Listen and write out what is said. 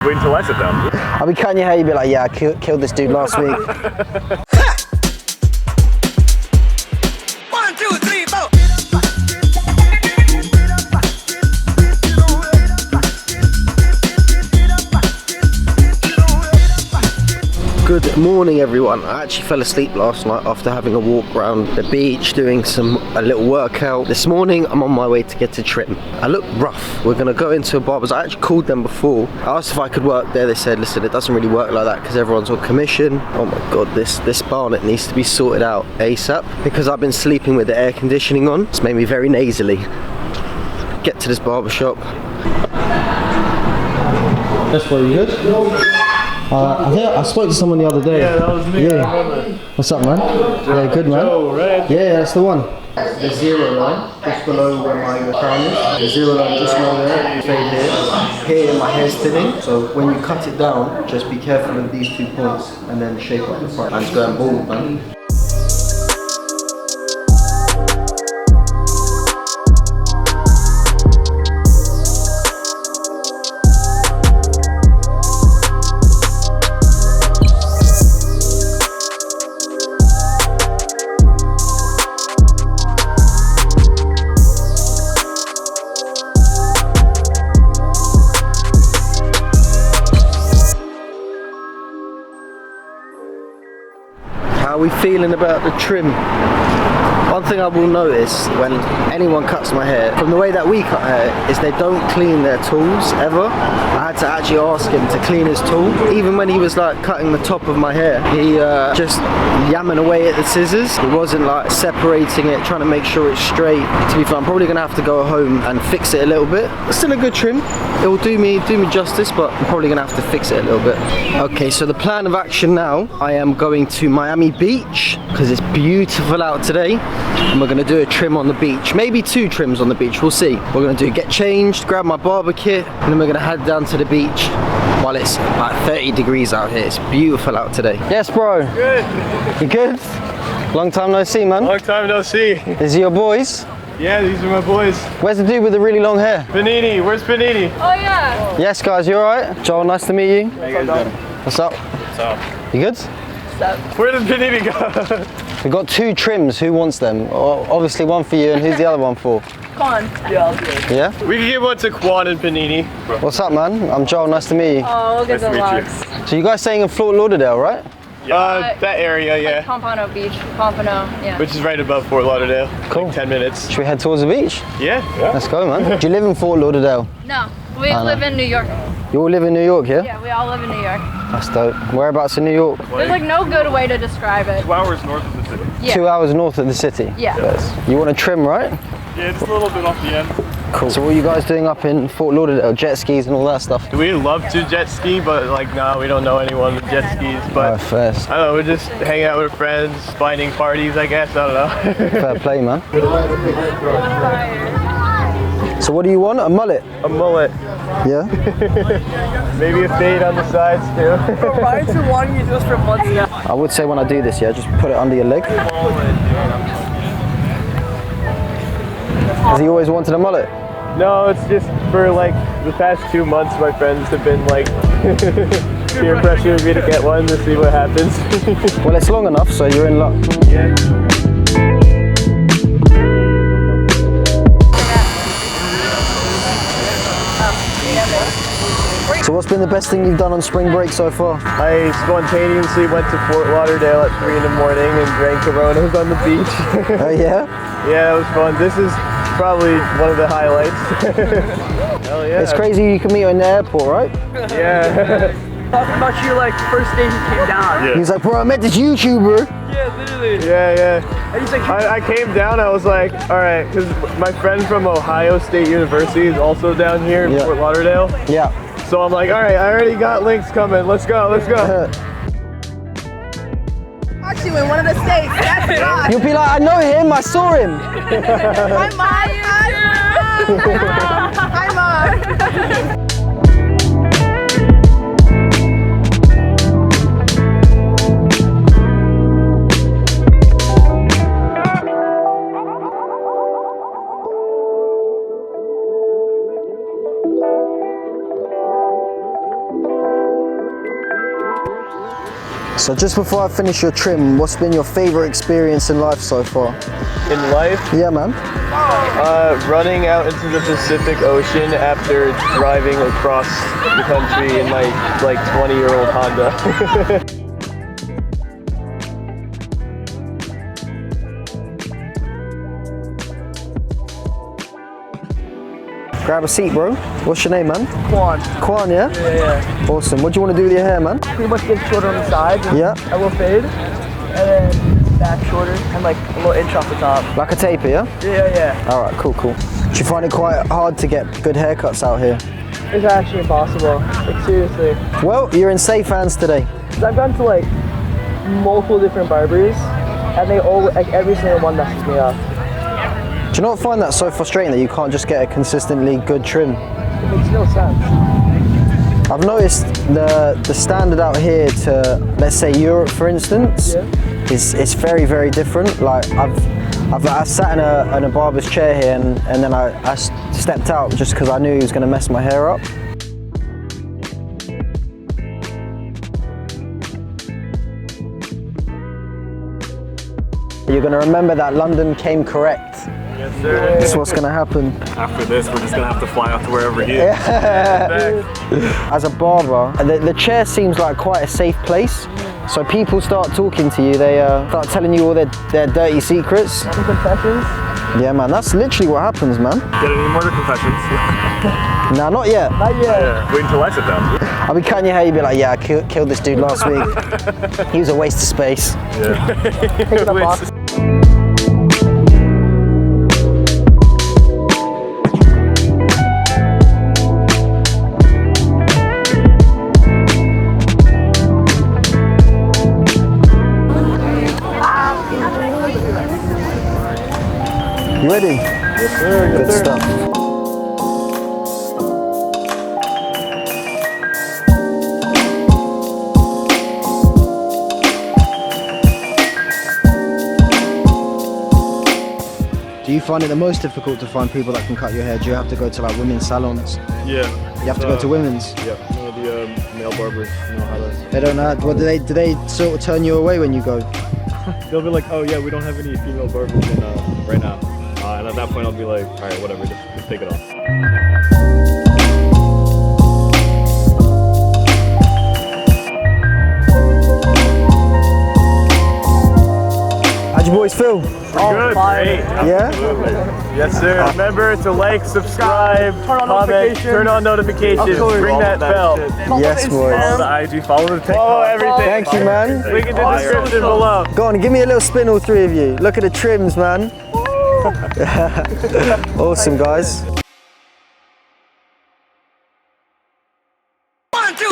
Wait until I sit down. I'll be cutting your hair, you'll be like, yeah, I killed this dude last week. 1, 2, 3, 4. Good morning everyone. I actually fell asleep last night after having a walk around the beach, doing a little workout. This morning I'm on my way to get a trim. I look rough. We're gonna go into a barber's. I actually called them before. I asked if I could work there. They said, listen, it doesn't really work like that because everyone's on commission. Oh my god, this barnet needs to be sorted out ASAP because I've been sleeping with the air conditioning on. It's made me very nasally. Get to this barber shop. That's where you good? I think I spoke to someone the other day. Yeah, that was me. Yeah. What's up, man? Yeah, good, man. Joe, right? Yeah, that's the one. The 0 line, just below where my crown is. The 0 line just below there, straight here. Here my hair's thinning, so when you cut it down, just be careful of these 2 points and then shape up the front. And just go and bald, man. How are we feeling about the trim? One thing I will notice when anyone cuts my hair, from the way that we cut hair, is they don't clean their tools ever. I had to actually ask him to clean his tool. Even when he was like cutting the top of my hair, he just yamming away at the scissors. He wasn't like separating it, trying to make sure it's straight. To be fair, I'm probably gonna have to go home and fix it a little bit. It's still a good trim. It will do me justice, but I'm probably gonna have to fix it a little bit. Okay, so the plan of action now, I am going to Miami Beach because it's beautiful out today. And we're gonna do a trim on the beach, maybe 2 trims on the beach, we'll see. We're gonna get changed, grab my barber kit, and then we're gonna head down to the beach while it's like 30 degrees out here. It's beautiful out today. Yes, bro. Good. You good? Long time no see, man. Long time no see. These are your boys? Yeah, these are my boys. Where's the dude with the really long hair? Panini, where's Panini? Oh yeah. Yes, guys, you alright? Joel, nice to meet you. How you guys doing? What's up? What's up? You good? Where did Panini go? We've got 2 trims. Who wants them? Obviously one for you, and who's the other one for? Quan. Yeah? We can give one to Quan and Panini. What's up, man? I'm Joel, nice to meet you. Oh, look at the Nice logs. So you guys staying in Fort Lauderdale, right? That area, yeah. Pompano Beach, Pompano, yeah. Which is right above Fort Lauderdale. Cool. Like 10 minutes. Should we head towards the beach? Yeah. Let's go, man. Do you live in Fort Lauderdale? No, we live in New York. You all live in New York, yeah? Yeah, we all live in New York. That's dope. Whereabouts in New York? There's like no good way to describe it. 2 hours north of the city. Yeah. 2 hours north of the city? Yeah. Yes. You want to trim, right? Yeah, just a little bit off the end. Cool. So what are you guys doing up in Fort Lauderdale? Jet skis and all that stuff? We'd love to jet ski, but like, nah, we don't know anyone with jet skis. But Oh, first. I don't know, we're just hanging out with friends, finding parties, I guess, I don't know. Fair play, man. So what do you want? A mullet? A mullet. Yeah? Maybe a fade on the sides too. Why too long you just for months now? I would say when I do this, yeah, just put it under your leg. Has he always wanted a mullet? No, it's just for like the past 2 months my friends have been like peer pressuring me to get one to see what happens. Well, it's long enough, so you're in luck. Yeah. So what's been the best thing you've done on spring break so far? I spontaneously went to Fort Lauderdale at 3 in the morning and drank Coronas on the beach. Oh yeah? Yeah, it was fun. This is probably one of the highlights. Hell yeah. It's crazy you can meet her in the airport, right? Yeah. Talking about you like first day he came down. Yeah. He's like, bro, I met this YouTuber. Yeah, literally. Yeah. And he's like, I came down, I was like, all right, because my friend from Ohio State University is also down here in Fort Lauderdale. Yeah. So I'm like, all right, I already got links coming. Let's go. Actually, in one of the states. That's God. You'll be like, I know him, I saw him. Hi, Mom. So just before I finish your trim, what's been your favorite experience in life so far? In life, Yeah, man. running out into the Pacific Ocean after driving across the country in my like 20-year-old Honda. Grab a seat, bro. What's your name, man? Quan. Kwan, yeah? Yeah. Awesome. What do you want to do with your hair, man? Pretty much get shorter on the sides. Yeah. A little fade. And then back shorter. And like a little inch off the top. Like a taper, yeah? Yeah. All right, cool. Do you find it quite hard to get good haircuts out here? It's actually impossible. Like seriously. Well, you're in safe hands today. 'Cause I've gone to like multiple different barbers. And they all, like every single one messes me up. Do you not find that so frustrating that you can't just get a consistently good trim? It makes no sense. I've noticed the standard out here to, let's say, Europe, for instance, is very, very different. Like I sat in a barber's chair here and then I stepped out just because I knew he was going to mess my hair up. You're going to remember that London came correct. Yes, sir. That's what's going to happen. After this, we're just gonna have to fly out to wherever he is. As a barber, the chair seems like quite a safe place. So people start talking to you, they start telling you all their dirty secrets. Some confessions. Yeah, man, that's literally what happens, man. Get any murder confessions? Nah, not yet. Not yet. Wait until I sit down. I'll be cutting your hair, you'll be like, yeah, I killed this dude last week. He was a waste of space. Pick it up box. You ready? Yes, sir. Good stuff. Do you find it the most difficult to find people that can cut your hair? Do you have to go to like women's salons? Yeah. You have to go to women's? Yeah, one of the male barbers know how to... They don't know. What do they sort of turn you away when you go? They'll be like, oh yeah, we don't have any female barbers in, right now. And at that point I'll be like, alright, whatever, just take it off. How'd you boys feel? Good, great. Yeah? Absolutely. Yes, sir. Remember to like, subscribe, Turn on comment, notifications. turn on notifications, Of course. ring that bell. Yes, boys. Follow the IG, follow the TikTok. Follow everything. Thank you, man. Link in the description below. Go on, give me a little spin, all three of you. Look at the trims, man. Awesome, guys. 1, 2,